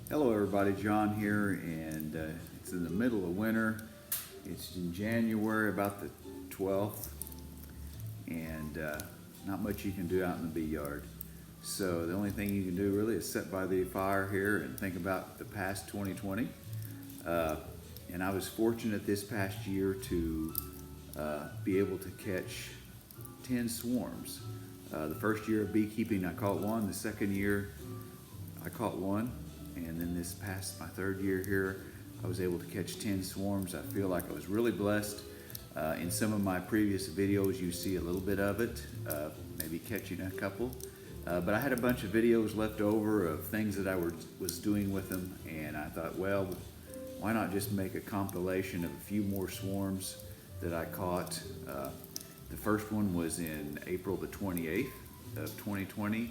Hello everybody, John here, and it's in the middle of winter. It's in January, about the 12th, and not much you can do out in the bee yard. So the only thing you can do really is sit by the fire here and think about the past 2020. And I was fortunate this past year to be able to catch 10 swarms. The first year of beekeeping I caught one, the second year I caught one, and then this past my third year here I was able to catch 10 swarms. I feel like I was really blessed. In some of my previous videos you see a little bit of it, maybe catching a couple, but I had a bunch of videos left over of things that I was doing with them, and I thought, well, why not just make a compilation of a few more swarms that I caught. The first one was in April the 28th of 2020,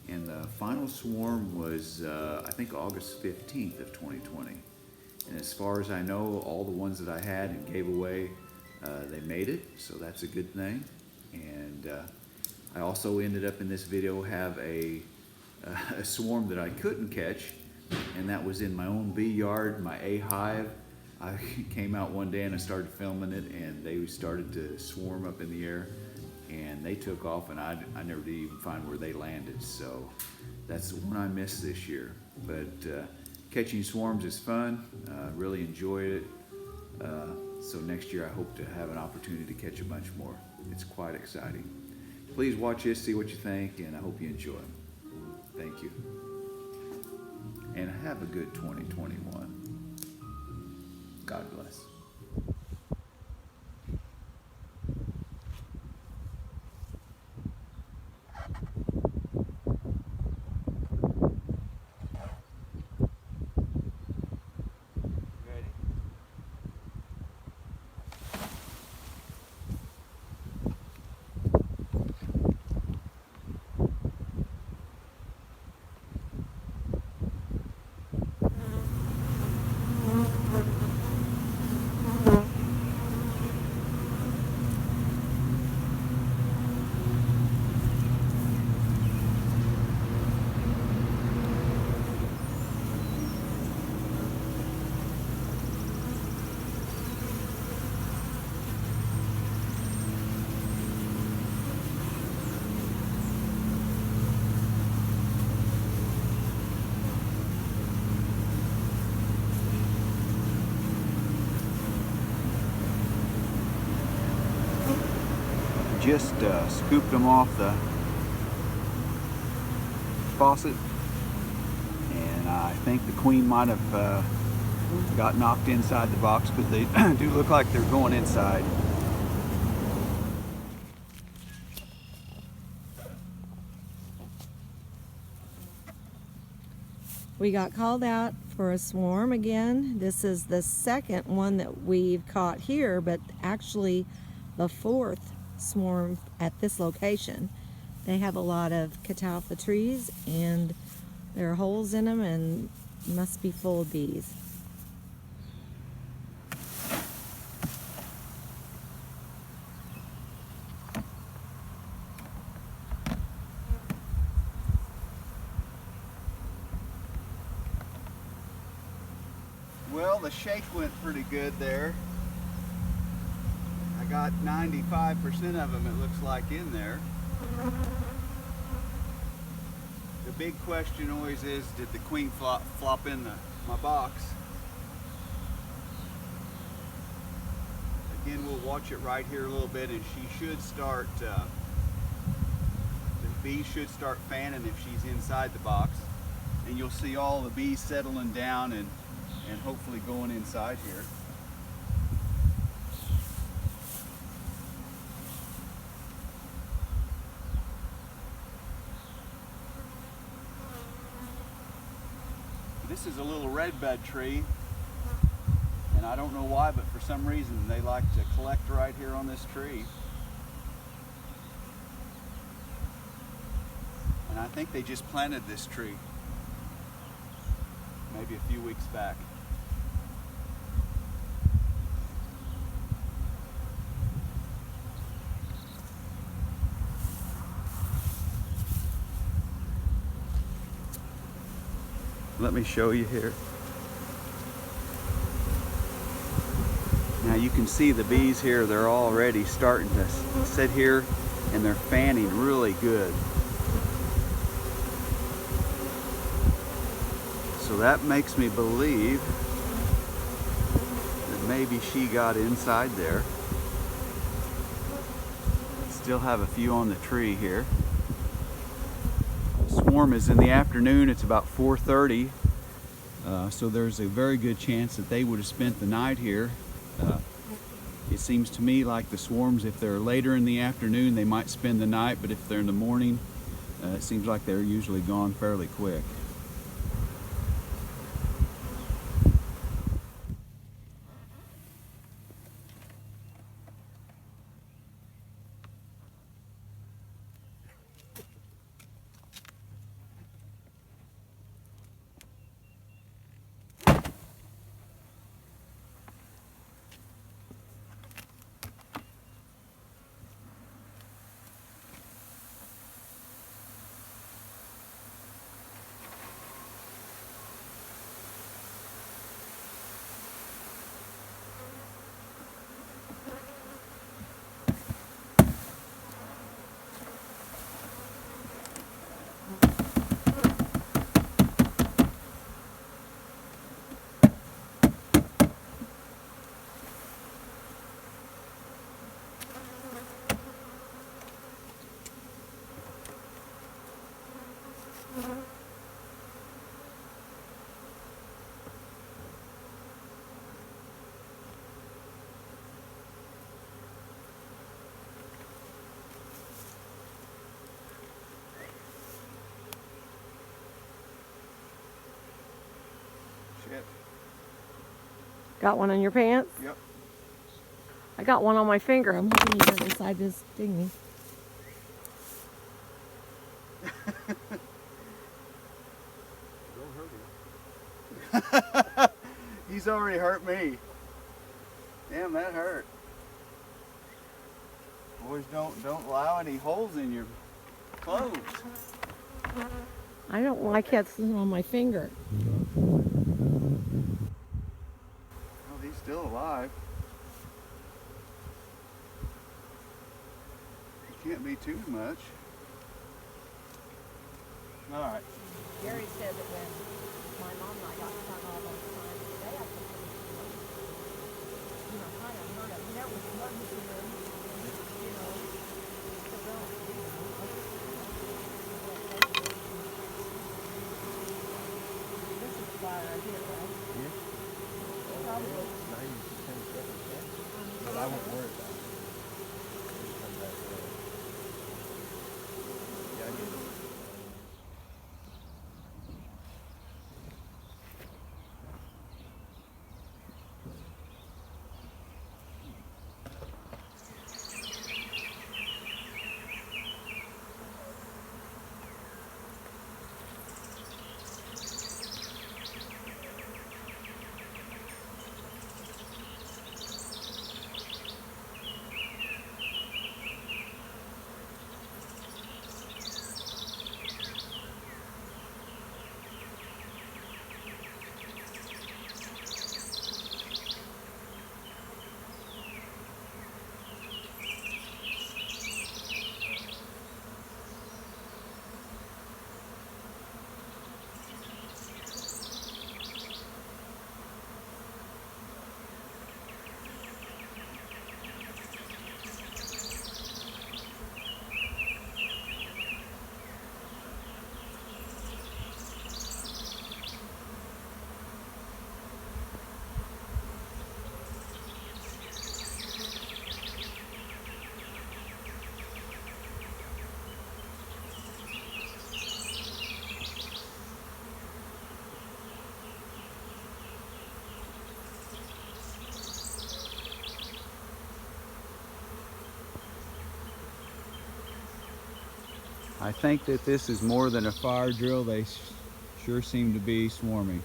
and the final swarm was I think August 15th of 2020. And as far as I know, all the ones that I had and gave away, they made it, so that's a good thing. And I also ended up in this video have a swarm that I couldn't catch, and that was in my own bee yard, my A hive. I came out one day and I started filming it, and they started to swarm up in the air, and they took off, and I never did even find where they landed. So that's the one I missed this year. But catching swarms is fun. Really enjoyed it. So next year I hope to have an opportunity to catch a bunch more. It's quite exciting. Please watch this, see what you think, and I hope you enjoy. Thank you. And have a good 2021. God bless. Just scooped them off the faucet, and I think the queen might have got knocked inside the box, but they do look like they're going inside. We got called out for a swarm again. This is the second one that we've caught here, but actually the fourth swarm at this location. They have a lot of catalpa trees, and there are holes in them and must be full of bees. Well, the shake went pretty good there. I got 95% of them, it looks like, in there. The big question always is, did the queen flop in my box? Again, we'll watch it right here a little bit, and she should start, the bees should start fanning if she's inside the box. And you'll see all the bees settling down and hopefully going inside here. This is a little redbud tree, and I don't know why, but for some reason they like to collect right here on this tree. And I think they just planted this tree maybe a few weeks back. Let me show you here. Now you can see the bees here, they're already starting to sit here and they're fanning really good. So that makes me believe that maybe she got inside there. Still have a few on the tree here. The swarm is in the afternoon, it's about 4:30. So there's a very good chance that they would have spent the night here. It seems to me like the swarms, if they're later in the afternoon, they might spend the night, but if they're in the morning, it seems like they're usually gone fairly quick. Shit. Got one on your pants? Yep. I got one on my finger. I'm hoping he doesn't decide to sting me. Don't hurt him. He's already hurt me. Damn, that hurt. Boys, don't allow any holes in your clothes. I don't like it on my finger. Oh, he's still alive. It can't be too much. All right. Gary said that when my mom and I got stung all those times, they had some pretty kind of hurt him. There was one here, to go. This is fire right here, right? Yeah. Probably. 90% chance. But I won't worry about it. Just come back later. Yeah, I get it. I think that this is more than a fire drill. They sure seem to be swarming.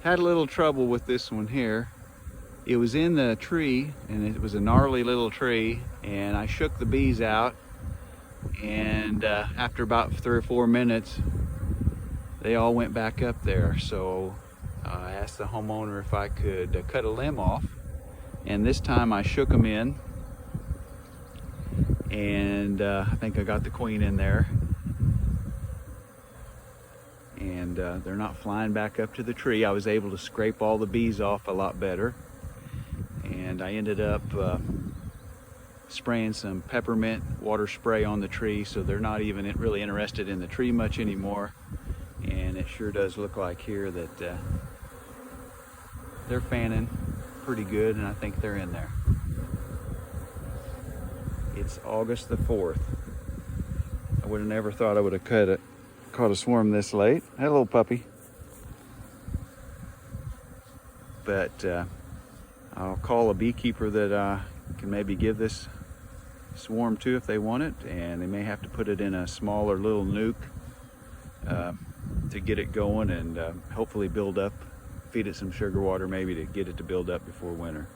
Had a little trouble with this one here. It was in the tree, and it was a gnarly little tree, and I shook the bees out, and after about 3 or 4 minutes, they all went back up there. So I asked the homeowner if I could cut a limb off, and this time I shook them in, and I think I got the queen in there, and they're not flying back up to the tree. I was able to scrape all the bees off a lot better, and I ended up spraying some peppermint water spray on the tree, so they're not even really interested in the tree much anymore. And it sure does look like here that they're fanning pretty good, and I think they're in there. It's August the 4th. I would have never thought I would have caught a swarm this late. Hello, puppy. But I'll call a beekeeper that can maybe give this swarm to if they want it, and they may have to put it in a smaller little nuke to get it going, and hopefully build up, feed it some sugar water maybe to get it to build up before winter.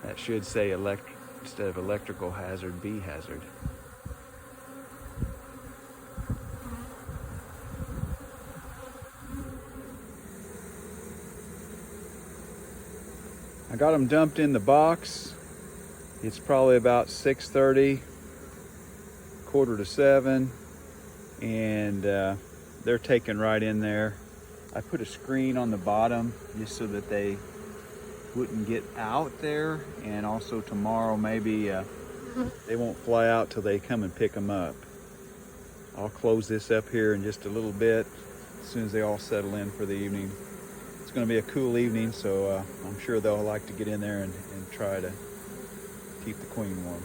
That should say instead of electrical hazard, bee hazard. I got them dumped in the box. It's probably about 6:30, 6:45, and they're taken right in there. I put a screen on the bottom just so that they wouldn't get out there, and also tomorrow maybe they won't fly out till they come and pick them up. I'll close this up here in just a little bit as soon as they all settle in for the evening. It's going to be a cool evening, so I'm sure they'll like to get in there and try to keep the queen warm.